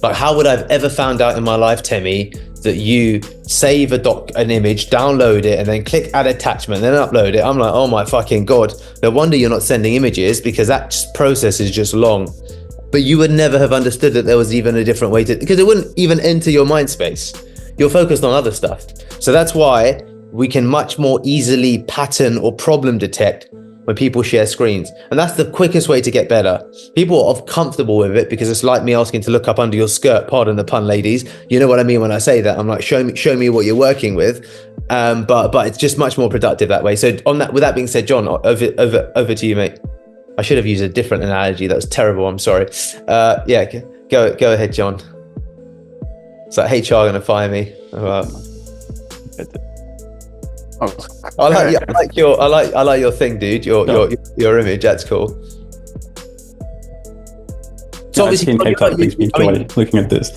Like, how would I have ever found out in my life, Temmie, that you save an image, download it, and then click add attachment, then upload it? I'm like, oh my fucking God. No wonder you're not sending images, because that process is just long. But you would never have understood that there was even a different way because it wouldn't even enter your mind space. You're focused on other stuff. So that's why we can much more easily pattern or problem detect when people share screens. And that's the quickest way to get better. People are comfortable with it because it's like me asking to look up under your skirt, pardon the pun, ladies. You know what I mean when I say that. I'm like, show me what you're working with. But it's just much more productive that way. So with that being said, John, over to you, mate. I should have used a different analogy. That was terrible. I'm sorry. Yeah, go ahead, John. It's like HR gonna fire me. I like your thing, dude. Your image. That's cool. So obviously, looking at this.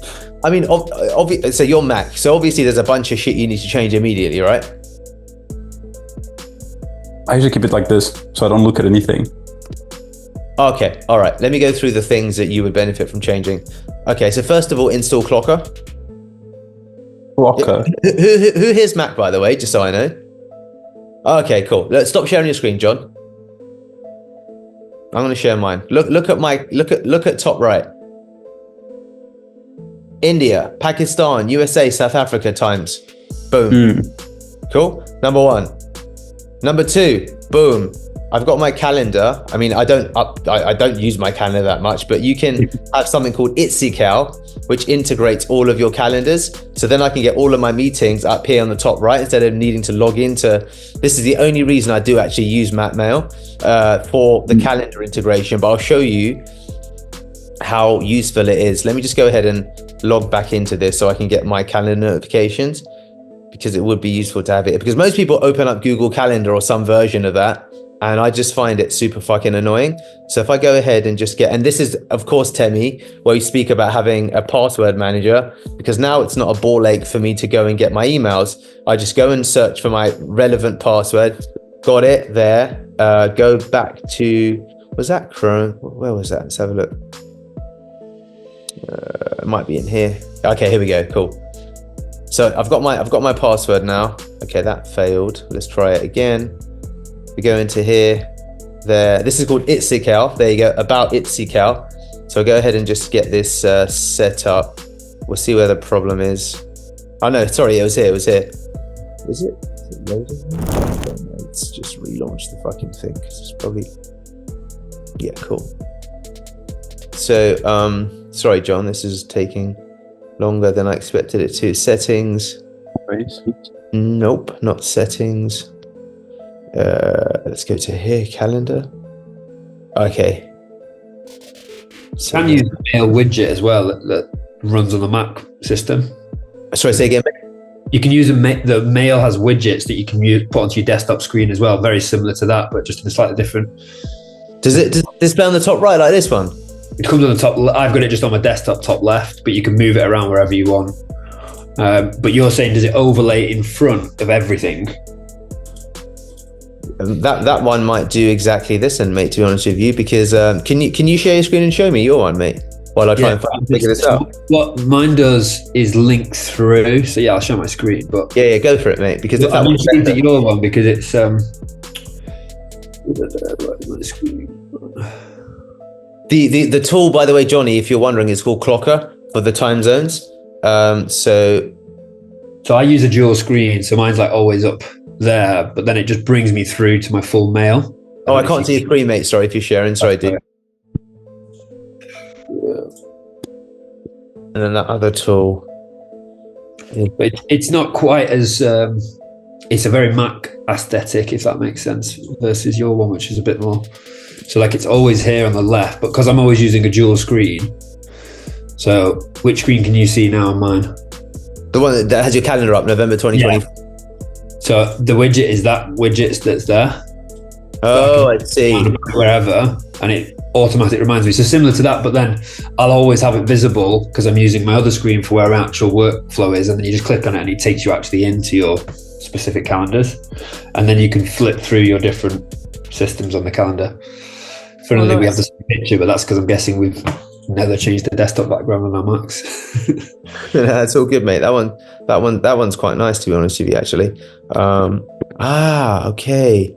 I mean, so your Mac. So obviously, there's a bunch of shit you need to change immediately, right? I usually keep it like this, so I don't look at anything. Okay, all right. Let me go through the things that you would benefit from changing. Okay, so first of all, install Clocker. Clocker. Who here's Mac, by the way, just so I know? Okay, cool. Stop sharing your screen, John. I'm going to share mine. Look at top right. India, Pakistan, USA, South Africa times. Boom. Cool. Number 1. Number 2. Boom. I've got my calendar. I mean, I don't use my calendar that much, but you can have something called ItzyCal, which integrates all of your calendars. So then I can get all of my meetings up here on the top right instead of needing to log into. This is the only reason I do actually use Mail for the calendar integration, but I'll show you how useful it is. Let me just go ahead and log back into this so I can get my calendar notifications, because it would be useful to have it, because most people open up Google Calendar or some version of that, and I just find it super fucking annoying. So if I go ahead and just and this is of course Temi, where we speak about having a password manager, because now it's not a ball ache for me to go and get my emails. I just go and search for my relevant password. Got it there. Go back to, was that Chrome? Where was that? Let's have a look. It might be in here. Okay, here we go. Cool. So I've got my password now. Okay, that failed. Let's try it again. We go into here. There. This is called ItzyCal. There you go. About ItzyCal. So I'll go ahead and just get this set up. We'll see where the problem is. Oh no, sorry, it was here. Is it loading? Let's just relaunch the fucking thing, because it's probably, yeah, cool. So sorry, John, this is taking longer than I expected it to. Settings. Nope, not settings. Let's go to here, calendar. Okay. So, can use the Mail widget as well that runs on the Mac system. Sorry, say again. You can use the Mail has widgets that you can put onto your desktop screen as well, very similar to that, but just in a slightly different. Does it display on the top right like this one? It comes on the top. I've got it just on my desktop top left, but you can move it around wherever you want. But you're saying, does it overlay in front of everything? That one might do exactly this, and mate, to be honest with you, because can you share your screen and show me your one, mate, while I try and figure this out? What mine does is link through. So yeah, I'll show my screen. But yeah, go for it, mate. Because I'm intrigued at your one, because it's the tool, by the way, Johnny, if you're wondering, is called Clocker for the time zones. So I use a dual screen, so mine's like always up there, but then it just brings me through to my full mail. Oh, I can't see your screen, mate. Sorry if you're sharing. Sorry, dude. And then that other tool. But it's not quite as it's a very Mac aesthetic, if that makes sense, versus your one, which is a bit more. So like it's always here on the left, but because I'm always using a dual screen. So which screen can you see now on mine? The one that has your calendar up, November 2020. Yeah. So the widget is that widget that's there. Oh, I see. Wherever, and it automatically reminds me. So similar to that, but then I'll always have it visible because I'm using my other screen for where our actual workflow is, and then you just click on it and it takes you actually into your specific calendars, and then you can flip through your different systems on the calendar. Funnily, we have the same picture, but that's because I'm guessing we've never changed the desktop background on our Macs. That's all good, mate. That one's quite nice, to be honest with you, actually. Okay.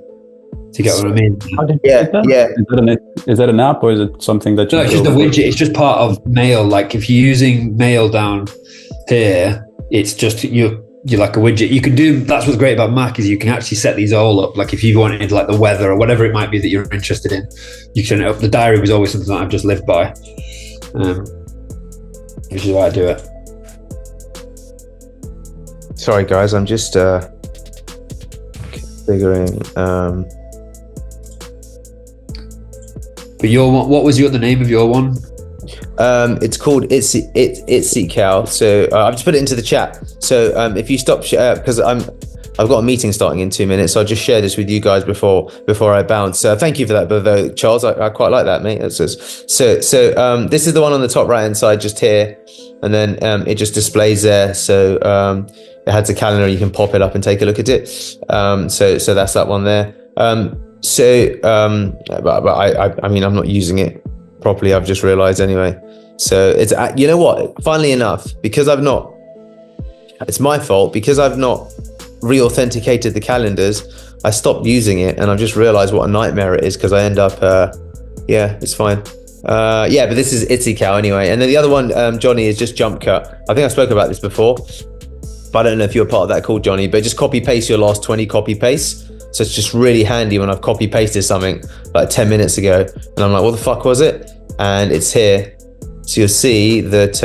Do you get what I mean? Yeah. Is that an app, or is it something that you? No, it's just a widget. It's just part of Mail. Like if you're using Mail down here, it's just you're like a widget. You can do. That's what's great about Mac is you can actually set these all up. Like if you wanted like the weather or whatever it might be that you're interested in, you can turn it up. The diary was always something that I've just lived by, which is why I do it. Sorry, guys. I'm just Figuring. But your one, what was the name of your one? It's called Itzy-Cal. So I've just put it into the chat. So if you stop, because I've got a meeting starting in 2 minutes, so I'll just share this with you guys before I bounce. Thank you for that, though, Charles. I quite like that, mate. That's just, so this is the one on the top right hand side, just here, and then it just displays there. So it has a calendar. You can pop it up and take a look at it. So that's that one there. But I mean, I'm not using it properly. I've just realized anyway. So it's, you know what? Funnily enough, it's my fault because I've not re-authenticated the calendars. I stopped using it, and I've just realized what a nightmare it is because I end up. Yeah, it's fine. But this is Itzy-Cal anyway. And then the other one, Johnny, is just Jumpcut. I think I spoke about this before, but I don't know if you're part of that call, Johnny. But just copy paste your last 20 copy pastes. So it's just really handy when I've copy pasted something like 10 minutes ago, and I'm like, what the fuck was it? And it's here. So you'll see that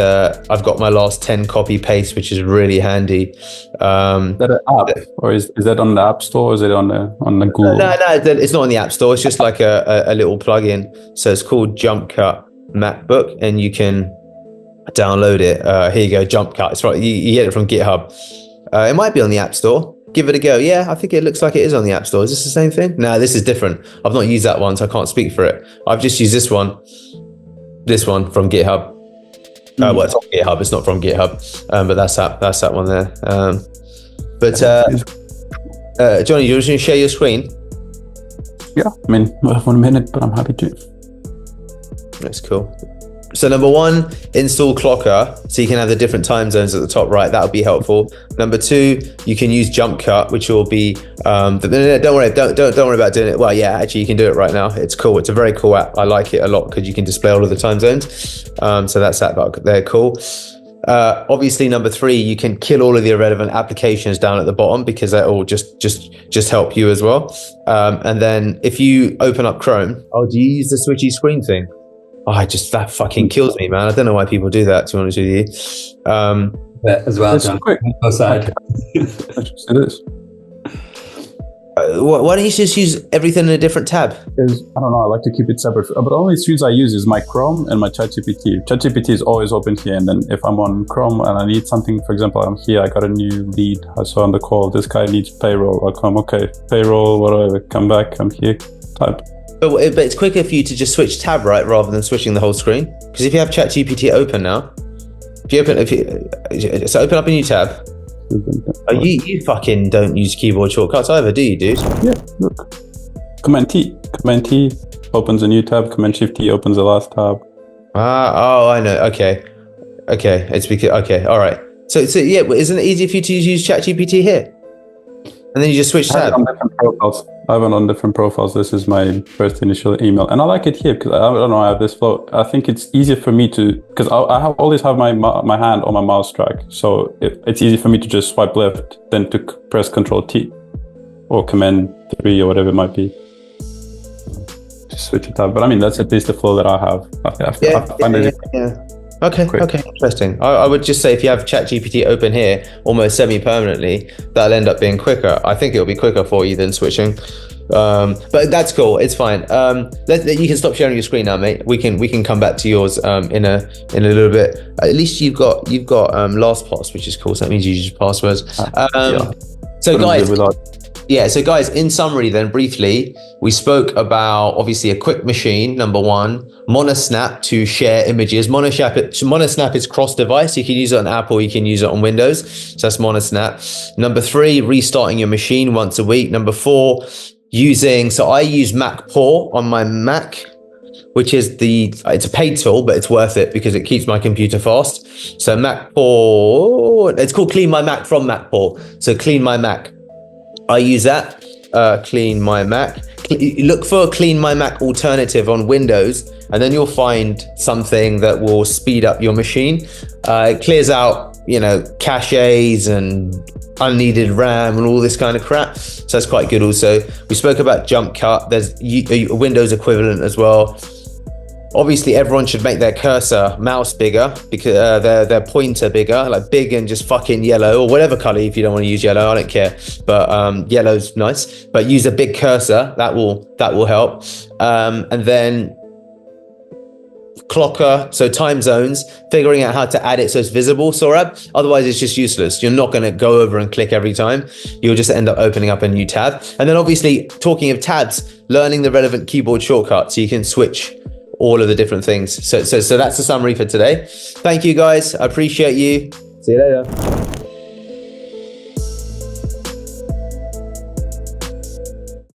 I've got my last 10 copy paste, which is really handy. Is that an app, or is that on the App Store, or is it on the Google? No, it's not on the App Store. It's just like a little plugin. So it's called Jumpcut MacBook, and you can download it. Here you go, Jumpcut. It's right. You get it from GitHub. It might be on the App Store. Give it a go. Yeah, I think it looks like it is on the App Store. Is this the same thing? No, this is different. I've not used that one, so I can't speak for it. I've just used this one from GitHub. Well, it's on GitHub. It's not from GitHub, but that's that one there. Johnny, do you want to share your screen? Yeah, I mean, I have 1 minute, but I'm happy to. That's cool. So number one, install Clocker, so you can have the different time zones at the top right. That would be helpful. Number two, you can use Jumpcut, which will be. Don't worry about doing it. Well, yeah, actually, you can do it right now. It's cool. It's a very cool app. I like it a lot because you can display all of the time zones. So that's that. They're cool. Obviously, number three, you can kill all of the irrelevant applications down at the bottom because that will just help you as well. And then if you open up Chrome, do you use the switchy screen thing? That fucking kills me, man. I don't know why people do that, to be honest with you. As well, John. Quick. Aside. It is. Why don't you just use everything in a different tab? Because I don't know, I like to keep it separate. But the only screens I use is my Chrome and my ChatGPT. ChatGPT is always open here, and then if I'm on Chrome and I need something, for example, I'm here, I got a new lead. I saw on the call, this guy needs payroll. I'll come, okay, payroll, whatever. Come back, I'm here, type. But it's quicker for you to just switch tab, right, rather than switching the whole screen. Because if you have ChatGPT open now, so open up a new tab. You fucking don't use keyboard shortcuts either, do you, dude? Yeah, look. Command T opens a new tab. Command Shift T opens the last tab. I know. Okay. It's because all right. So yeah, isn't it easier for you to use ChatGPT here? And then you just switch tab. I have it on different profiles. This is my first initial email, and I like it here because I don't know. I have this flow. I think it's easier for me to because I always have my hand on my mouse track, so it's easy for me to just swipe left than to press Control T or Command 3 or whatever it might be. Just switch a tab. But I mean, that's at least the flow that I have. I find it. Okay, interesting. I would just say if you have ChatGPT open here almost semi-permanently, that'll end up being quicker. I think it'll be quicker for you than switching. But that's cool. It's fine. You can stop sharing your screen now, mate. We can come back to yours in a little bit. At least you've got LastPass, which is cool. So that means you use passwords. So guys, in summary then, briefly, we spoke about obviously a quick machine, number one, Monosnap to share images. Monosnap is cross-device. You can use it on Apple, you can use it on Windows. So that's Monosnap. Number three, restarting your machine once a week. Number four, I use MacPaw on my Mac, which is it's a paid tool, but it's worth it because it keeps my computer fast. So MacPaw, it's called CleanMyMac from MacPaw. So CleanMyMac. I use that, CleanMyMac. Look for a CleanMyMac alternative on Windows, and then you'll find something that will speed up your machine. It clears out, caches and unneeded RAM and all this kind of crap. So that's quite good also. We spoke about Jumpcut. There's a Windows equivalent as well. Obviously, everyone should make their cursor mouse bigger, because their pointer bigger, like big and just fucking yellow, or whatever color. If you don't want to use yellow, I don't care. But yellow's nice. But use a big cursor. That will help. And then clocker, so time zones, figuring out how to add it so it's visible, Saurabh. Otherwise, it's just useless. You're not going to go over and click every time. You'll just end up opening up a new tab. And then obviously, talking of tabs, learning the relevant keyboard shortcuts so you can switch all of the different things. So that's the summary for today. Thank you, guys. I appreciate you. See you later.